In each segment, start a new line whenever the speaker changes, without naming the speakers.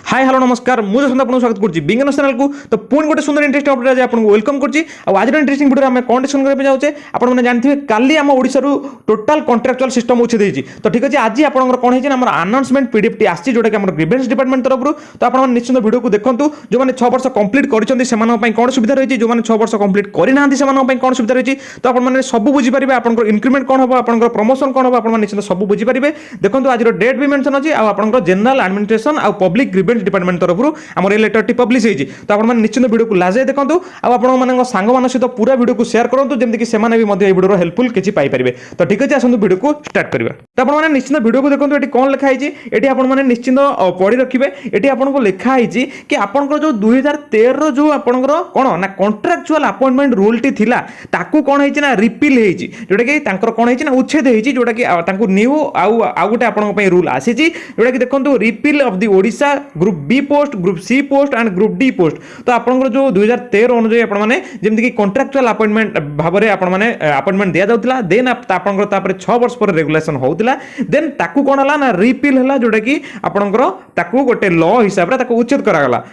Hi hello नमस्कार मुझे सुंदर आपको स्वागत करछि बिंगन चैनल को। तो पुणी गोटे सुंदर इंटरेस्टिंग अपडेट आज आपको वेलकम करछि। आज इंटरेस्टिंग वीडियो में कौन डिस्कशन करबे जाउछे आपण माने जानथिबे काली हम ओडिसा रु टोटल कॉन्ट्रैक्चुअल सिस्टम उछि देछि। तो ठीक अछि आज आपनकर कोन हेछि हमर अनाउंसमेंट पीडीएफ टी आछि जोटा कि हमर ग्रीवेंस डिपार्टमेंट तरफ रु। तो आपण माने निश्चित वीडियो को देखंतु जो माने 6 वर्ष कंप्लीट करिसंती सेमान पई कोन सुविधा रहिछि, जो माने 6 वर्ष कंप्लीट करि नाहंती सेमान पई कोन सुविधा रहिछि। तो आपण माने सब बुझि परिबे आपनकर इंक्रीमेंट कोन हबो, आपनकर प्रमोशन कोन हबो, आपण माने निश्चित सब बुझि परिबे। देखंतु आज रो डेट भी मेंशन अछि आ आपनकर जनरल एडमिनिस्ट्रेशन आ पब्लिक ग्रीवेंस डिपार्टमेंट तरफ रु हमर ए लेटर टी पब्लिश होइछि। तो आपण माने निश्चित वीडियो को लाजे देखंतु आ आपण माने संग मान सहित पूरा वीडियो को शेयर करंतु जेमति कि सेमाने भी मध्ये ए वीडियो रो हेल्पफुल किछि पाई परिबे। तो ठीक अछि आसंतु वीडियो को स्टार्ट करिबा। तो आपण माने निश्चित वीडियो को देखंतु एटी कोन लिखा होइछि, एटी आपण माने निश्चित पढि रखिबे। एटी आपण को लिखा होइछि कि आपनकर जो 2013 रो जो आपनकर कोन ना कॉन्ट्रैक्चुअल अपॉइंटमेंट रूल टी थिला ताकू कोन होइछि ना रिपील होइछि, जोटा कि तांकर कोन होइछि ना उच्छेद होइछि, जोटा कि तांकू न्यू आ गोटे आपण पई रूल आसीछि जोटा कि देखंतु repeal of the Odisha group B post, group C post and group D post. तो आपनकर जो 2013 अनुसार आपण माने जेमति कि कॉन्ट्रैक्चुअल अपॉइंटमेंट भाबरे आपण माने अपॉइंटमेंट दिया जाउतला, देन आपनकर तापर 6 वर्ष पर रेगुलेशन होउतला, देन ताकू कोन हला ना रिपील हला, जोटा कि आपनकर ताकू गोटे लॉ हिसाब रे ताकू उच्छेद करा गला।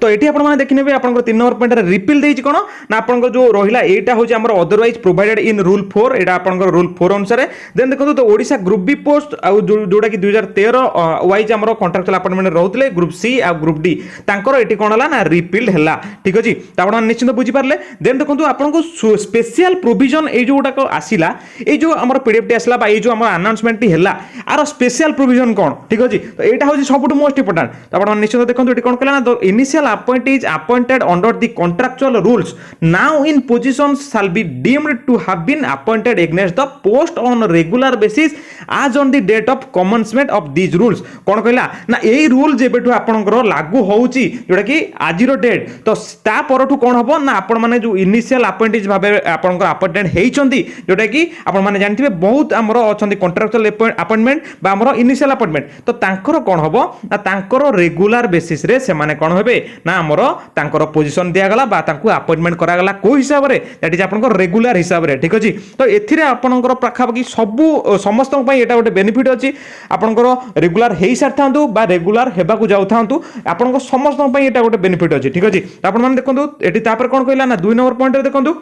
तो एठी आपण माने देखिनेबे आपनकर 3 नंबर पॉइंट रे रिपील देछि कोन ना आपनकर जो रहिला एटा होछि हमर अदरवाइज प्रोवाइडेड इन रूल 4, एटा आपनकर रूल 4 अनुसार। देन देखंतु तो ओडिशा ग्रुप बी पोस्ट आ जोडा कि 2013 वाइज हमर कॉन्ट्रैक्चुअल अपॉइंटमेंट रहउतले ग्रुप सी आ ग्रुप डी, तांकर एठी कोन हला ना रिपील हला। ठीक अछि, त आपण माने निश्चित बुझि पारले। देन देखंतु आपनको स्पेशल प्रोविजन ए जोडा को आसिला, ए जो हमर पीडीएफ टी आसला बा ए जो हमर अनाउंसमेंट टी हला आरो स्पेशल प्रोविजन कोन। ठीक अछि, तो एटा होछि सबटु मोस्ट इंपोर्टेंट। त आपण माने निश्चित देखंतु एठी कोन कला ना initial appointee is appointed under the contractual rules now in position shall be deemed to have been appointed against the post on regular basis as on the date of commencement of these rules। कोन कहला ना एई rule जेबेठु आपनकर लागू होउची जोटा कि आजिरो date, तो ता परठु कोन हबो ना आपण माने जो इनिशियल अपॉइंटीज भाबे आपनकर अपॉइंटेड हेइचंती, जोटा कि आपण माने जानथिबे बहुत हमरो अछंती कॉन्ट्रैक्चुअल अपॉइंटमेंट बा हमरो इनिशियल अपॉइंटमेंट। तो तांकर कोन हबो ना तांकर रेगुलर बेसिस रे से माने कोन होबे ना हमरो तांकर पोजीशन दिया गला बा तांकू अपॉइंटमेंट करा गला को हिसाब रे, दैट इज आपनकर रेगुलर हिसाब रे। ठीक अछि, तो एथिरे आपनकर पाखापाखि सबु समस्त पई एटा गोटे बेनिफिट अछि। आपनकर रेगुलर हेइ सारथांतु बा रेगुलर हेबा को जाउथांतु, आपनकर समस्त पई एटा गोटे बेनिफिट अछि। ठीक अछि, आपण माने देखंतु एठी तापर कोन कहला ना 2 नंबर पॉइंट रे देखंतु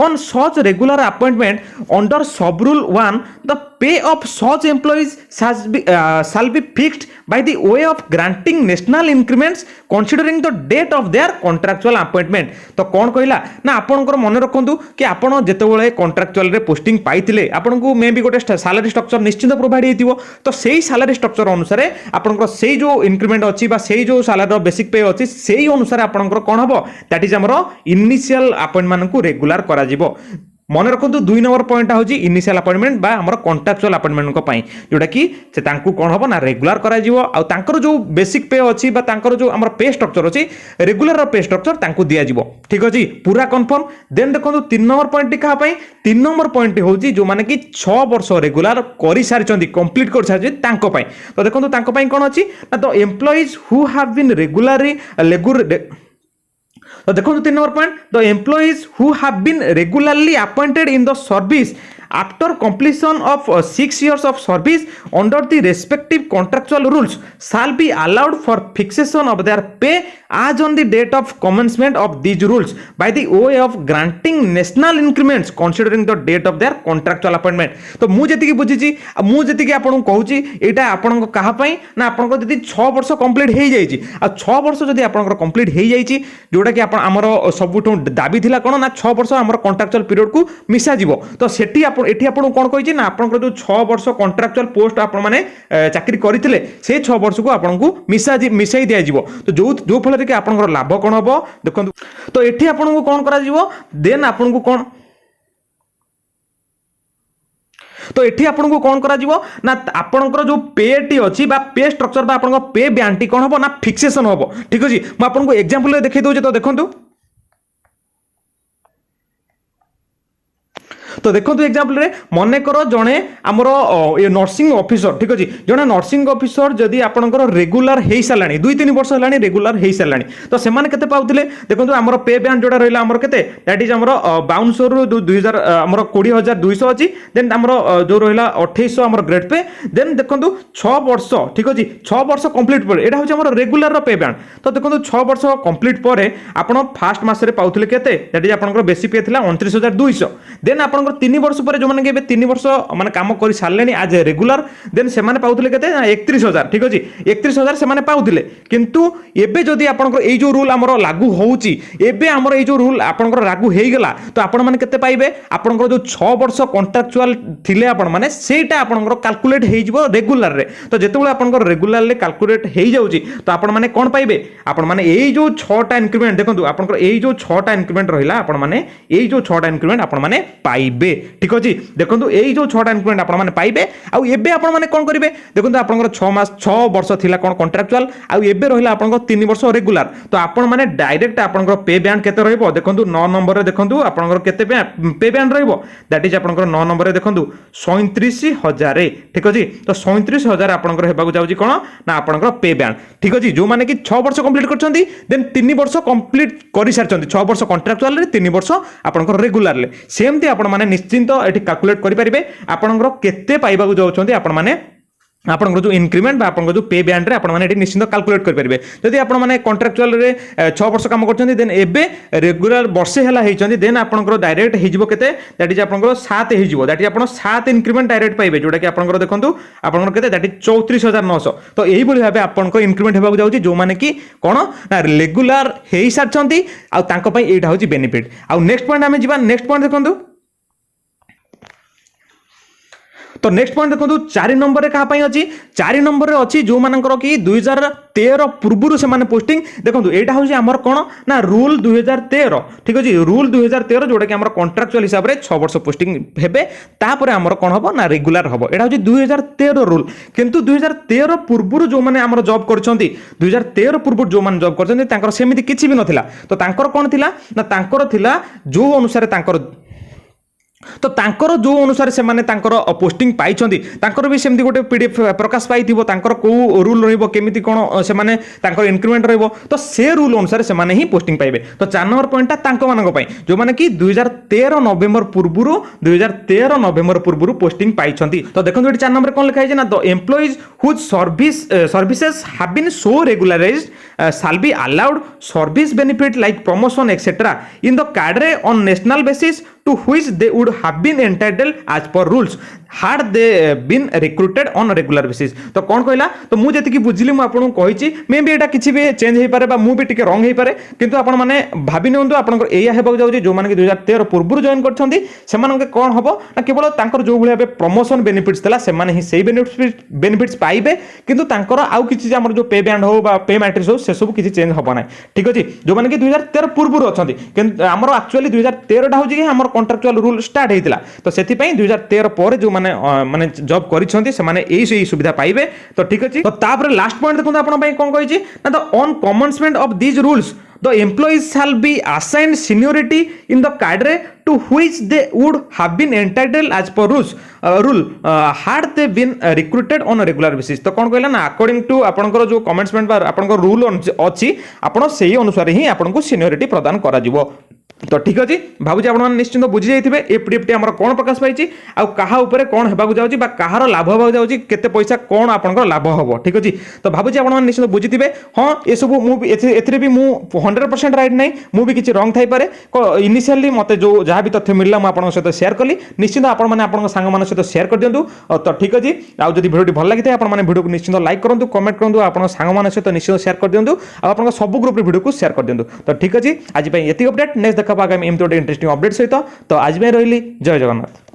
on such regular appointment under sub rule 1 the pay of such employees shall be fixed by the way of granting national increments considering the date of their contractual appointment। तो कौन कहला ना आपनकर मन रखंतु कि आपण जेतेबेले कॉन्ट्रैक्चुअल रे पोस्टिंग पाइथिले आपनको मे भी गोटे सैलरी स्ट्रक्चर निश्चित प्रोवाइड हेतिबो। तो सेही सैलरी स्ट्रक्चर अनुसार आपनकर सेही जो इंक्रीमेंट अछि बा सेही जो सैलरी बेसिक पे अछि सेही अनुसार आपनकर कोन हबो दैट इज हमरो इनिशियल अपॉइंटमेंट मानकू रेगुलर करा जिवो। मन रखंतु 2 नंबर पॉइंट होची इनिशियल अपॉइंटमेंट बा हमर कॉन्ट्रैक्चुअल अपॉइंटमेंट को पई, जोटा कि से तांकू कोन हबो ना रेगुलर करा जिवो आ तांकर जो बेसिक पे अछि बा तांकर जो हमर पे स्ट्रक्चर अछि रेगुलर पे स्ट्रक्चर तांकू दिया जिवो। ठीक अछि, पूरा कंफर्म। देन देखंतु 3 नंबर पॉइंट का पई 3 नंबर पॉइंट होची जो माने कि 6 वर्ष रेगुलर करि सारिचंदी कंप्लीट कर सारिचंदी तांको पई। तो देखंतु तांको पई कोन अछि ना the employees who have been regularly तो देखो 3 number point the employees who have been regularly appointed in the service after completion of 6 years of service under the respective contractual rules shall be allowed for fixation of their pay as on the date of commencement of these rules by the way of granting national increments considering the date of their contractual appointment। तो मु जति की बुझिची मु जति की आपन कहूची एटा आपन कहा पई ना आपन जति 6 वर्ष कंप्लीट हेइ जाईची आ 6 वर्ष जति आपन कंप्लीट हेइ जाईची जोटा कि आपन हमरो सबुठो दाबी थिला कोन ना 6 वर्ष हमरो कॉन्ट्रैक्चुअल पीरियड को मिसा जिवो। तो सेठी एठी आपण कोन कहिछि ना आपन जो 6 वर्ष कॉन्ट्रैक्चुअल पोस्ट आपण माने चाकरी करिथिले से 6 वर्ष को आपन को मिसाई दिया जिवो। तो जो फल कि आपन लाभ कोन हबो देखंतु। तो एठी आपन को कोन करा जिवो देन आपन को कोन तो एठी आपन को कोन करा जिवो ना आपनकर जो पे टी अछि बा पे स्ट्रक्चर बा आपन को पे ब्यांटी कोन हबो ना फिक्सेशन हबो। ठीक अछि, म आपन को एग्जांपल ले देखै दउ जे। तो देखंतु तो देखो एग्जांपल रे मन कर जड़े आमर नर्सिंग ऑफिसर ठीक अच्छे जड़े नर्सिंग ऑफिसर जदि आपंकर रेगुलर हो सारा 2-3 वर्ष है रेगुलर हो सारा तो से पाते देखो आमर पे बैंड जोड़ा रहा आमर के दैट इज आमर 5200 रु 2000 आमर 20,200 अच्छी देन आमर जो रहा 2800 आमर ग्रेड पे देन देखो 6 वर्ष ठीक अच्छे 6 वर्ष कंप्लीट पर यहाँ हूँ आमर रेगुलर पे बैंड तो देखो 6 वर्ष कंप्लीट पर आप फास्ट मसरे पाते केते दैट इज आपंकर बेसी पे था 29,200 देन आपंकर 3 वर्ष पर जो मैंने 3 वर्ष माने काम कर सारे आज रेगुलर देन से पाते केते 31,000 ठीक अच्छे 31,000 से पाते किंतु एबे जदि आपंकर ये जो रूल आमर लागू होउची एबे आमर ये जो रूल आपंकर लागू हो गला तो आपण माने केते पाइबे आपंकर जो 6 वर्ष कॉन्ट्रैक्चुअल थिले आपण माने सेटा आपंकर कैलकुलेट हो जिवो रेगुलर रे तो जेतेबेले आपंकर रेगुलर ले कैलकुलेट हो जाउची तो आपण माने कोन पाइबे आपण माने एई जो 6टा इंक्रीमेंट देखंतु आपंकर एई जो 6टा इंक्रीमेंट रहिला आपण माने एई जो 6टा इंक्रीमेंट आपण माने पाइबे ठीक अछि देखंतु एई जो 6टा इंक्रीमेंट आपण माने पाइबे आ एबे आपण माने कोन करिवे देखंतु आपंकर 6 वर्ष थिला कोन कॉन्ट्रैक्चुअल आ एबे रहिला आपंकर 3 वर्ष रेगुलर तो आपण माने डायरेक्ट आपंकर पे बैंड केते रहइबो देखंतु 9 नंबर रे देखंतु आपंकर केते पे बैंड रहइबो दैट इज आपंकर 9 नंबर रे देखंतु 37,000 ठीक अछि तो 37,000 आपंकर हेबाकू जाउची कोन ना आपंकर पे बैंड ठीक अछि जो माने कि 6 वर्ष कंप्लीट करछंती देन 3 वर्ष कंप्लीट करि सारछंती 6 वर्ष कॉन्ट्रैक्चुअल रे 3 वर्ष आपंकर रेगुलर ले सेमती आपण माने निश्चिंत एठी कैलकुलेट करि परिबे आपंकर केते पाइबाकू जाउछंती आपण माने आपंकर जो इंक्रीमेंट आपंकर जो पे बैंड रे आपण माने निश्चित कैलकुलेट कर परिबे जदि आपण माने कॉन्ट्रैक्चुअल रे 6 वर्ष काम करछंती देन एबे रेगुलर वर्षे हला हेचंती देन आपंकर डायरेक्ट हेजिवो केते दैट इज आपंकर 7 हेजिवो दैट इज आपण 7 इंक्रीमेंट डायरेक्ट पाइबे जोटा कि आपंकर देखंतु आपंकर केते दैट इज 34,900 तो एही बली भाबे आपंकर इंक्रीमेंट हेबाकू जाउची जो माने कि कोन ना रेगुलर हेई सारछंती आ तांको पई एटा होची बेनिफिट आ नेक्स्ट पॉइंट हमें जिबा नेक्स्ट पॉइंट देखंतु तो नेक्स्ट पॉइंट देखो 4 नंबर क्या अच्छी 4 नंबर अच्छी जो मानकर कि 2013 पूर्व से पोस्टिंग देखो यहाँ हूँ आमर कौन ना रूल 2013 ठीक अच्छे रूल 2013 जोटा कि कॉन्ट्रैक्चुअल हिसाब से 6 वर्ष पोस्टिंग हेबे तापर आमर कौन हम ना रेगुलर हम यहाँ हूँ 2013 रूल किंतु 2013 पूर्व जो मैंने आमर जॉब कर 2013 पूर्व जो मैंने जॉब कर सेमती किसी भी नाला तो तांकर कौन थिला ना तांकर थिला जो अनुसार तांकर तो तांकर जो अनुसार से माने तांकर पोस्टिंग पाइछंती तांकर भी सेमती गोटे पीडीएफ प्रकाश पाइथिबो तांकर को रूल रहइबो केमिति कोन से माने तांकर इंक्रीमेंट रहइबो तो से रूल अनुसार से माने ही पोस्टिंग पाइबे तो 4 नंबर पॉइंटटा तांको मानक पई जो माने कि 2013 नवेम्बर पूर्वरु पोस्टिंग पाइछंती तो देखंतु एटी 4 नंबर कोन लिखा है ना the employees whose services have been so regularised shall be allowed service benefit like promotion etc in the cadre on national basis to which they would have been entitled as per rules had they been recruited on regular basis तो कौन कहला तो मु जति की बुझिली मु आपन कहिची may be एटा किछि भी चेंज हे पारे बा मु भी टिके रंग हे पारे किंतु आपन माने भाबी नियंतु आपन एया हेबाक जाउची जो माने कि 2013 पूर्व जॉइन करछंती से मानके कोन हबो ना केवल तांकर जो भलिया प्रमोशन बेनिफिट्स तला से माने ही सेही बेनिफिट्स पाइबे किंतु तांकर आउ किछि हमर जो पे बैंड हो बा पे मैट्रिक्स हो से सब किछि चेंज हबो ना ठीक अछि जो माने कि 2013 पूर्व अछंती किंतु हमर एक्चुअली 2013 टा होची कि हमर कॉन्ट्रैक्चुअल रूल स्टार्ट हेतिला तो सेति पई 2013 पर जो माने जॉब करिसंती से माने एई सुविधा पाइबे तो ठीक अछि तो तापर लास्ट पॉइंट देखो आपण पई कोन कहिछि ना the on commencement of these rules the employees shall be assigned seniority in the cadre to which they would have been entitled as per rule had they been recruited on a regular basis तो कौन कहला ना according to आपनकर जो कमेंटमेंट बा आपनकर rule अछि आपण सेही अनुसार ही आपनको सीनियरिटी प्रदान करा जिवो तो ठीक अच्छे भावुँ आप निश्चिंत बुझी जाइए ए पीडीएफ आम कौन प्रकाश पाई आउ कहा उपरे कौन होगा जाऊँगी कहार लाभ होगा जाऊँगी केते पैसा कौन आप लाभ हम ठीक अच्छे तो भावुँ आप निश्चिंत बुझी हाँ ये सब मुझे भी मुझे 100% राइट नहीं मुझे भी किसी रंग थाईपे इनिशियली मत जो जहाँ भी तथ्य मिलला मुझे सहित शेयर कली निश्चिंत आप सांग सहित शेयर कर दिंतु तो ठीक अच्छे आउ जब भिडियो भल लगी है भिडियो को निश्चिंत लाइक करूँ कमेंट करूँ आप सांग सहित निश्चित शेयर कर दिंतु आप सब ग्रुप भिडियो को शेयर कर दिंतु तो ठीक अच्छे आज ये अपडेट नेक्स्ट देखा आगामी एमती गोटे इंटरेस्टिंग अपडेट सहित तो आज रही जय जगन्नाथ।